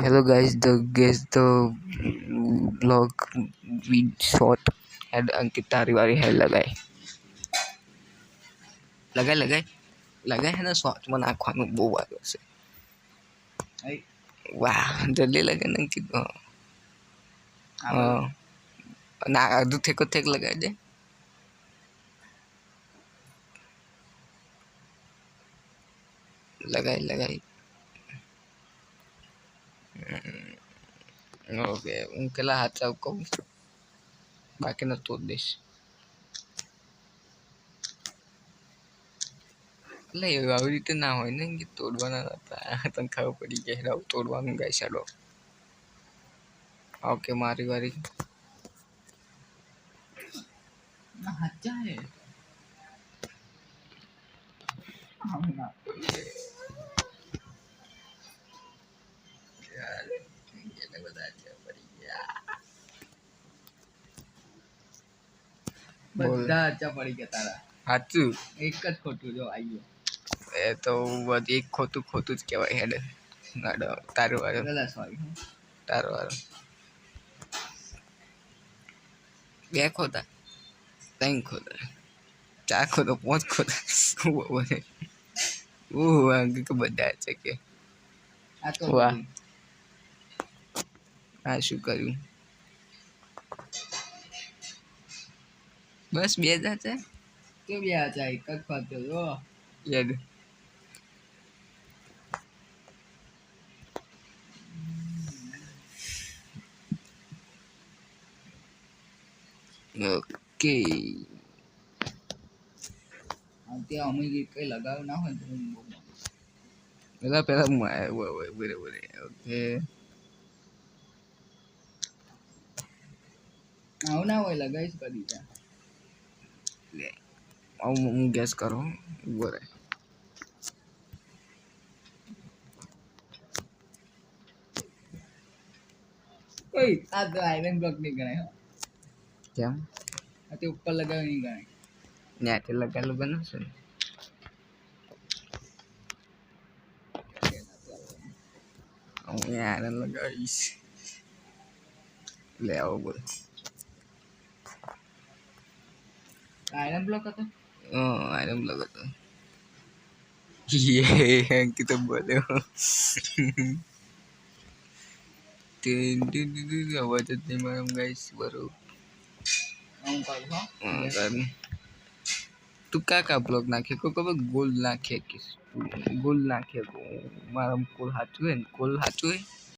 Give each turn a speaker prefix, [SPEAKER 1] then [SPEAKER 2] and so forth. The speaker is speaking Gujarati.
[SPEAKER 1] Hello guys, the vlog we shot had अंकित तारीवारी है लगाए है ना शॉट में नाखવાનું બહુ વાગ્યો છે વાહ જલ્દી લગે ને અંકિત ના અડધું ઠેક લગાવી દે લગાઈ ઓકે હું પેલા હાથ ચાવ કહું બાકીનો તોડ દઈશ એટલે આવી રીતે ના હોય ને કે તોડવાના હતા તને ખબર પડી કે રાવ તોડવાનું ગાય ચાલો ઓકે મારી વારી
[SPEAKER 2] બધા અચ્છા પડી ગયા તારા
[SPEAKER 1] સાચું
[SPEAKER 2] એક જ ખોટું જો આવ્યું
[SPEAKER 1] એ તો એક ખોટું જ કહેવાય હેડ તારું વારો બે ખોટા ત્રણ ખોટા ચાર ખોટા 5 ખોટા અંક બધા છે કે
[SPEAKER 2] આ તો
[SPEAKER 1] વાહ આ શું કર્યું બસ બે જ છે
[SPEAKER 2] કે બે અચ્છા એક જ ખોટું જો
[SPEAKER 1] યાદ ઓકે
[SPEAKER 2] ત્યાં અમે કઈ લગાવ્યું ના હોય તો હું બહુ
[SPEAKER 1] પેલા બરાબર ઓકે
[SPEAKER 2] આવું ના હોય લગાવીશ કરી ત્યાં
[SPEAKER 1] હું ગેસ કરું બરાબર
[SPEAKER 2] ઓય આ તો આયરન બ્લોક નહીં ગણાય
[SPEAKER 1] કેમ
[SPEAKER 2] આ તે ઉપર લગાવ્યું નહીં ગણાય
[SPEAKER 1] ન્યાથી લગાવેલું બનાવશે ને હું આયરન લગાવીશ લે આવો બોલ
[SPEAKER 2] આયરન બ્લોક હતો
[SPEAKER 1] આયરન બ્લોક હતો યે અંકિત બોલ્યો અવાજ જ નહીં મારમ ગાઈસ બરોબર
[SPEAKER 2] હું કરું
[SPEAKER 1] તું કાકા બ્લોક નાખે કોઈ ખબર ગોલ નાખે કે ગોલ નાખે મારા કોલ સાચું હોય ને કોલ સાચું હોય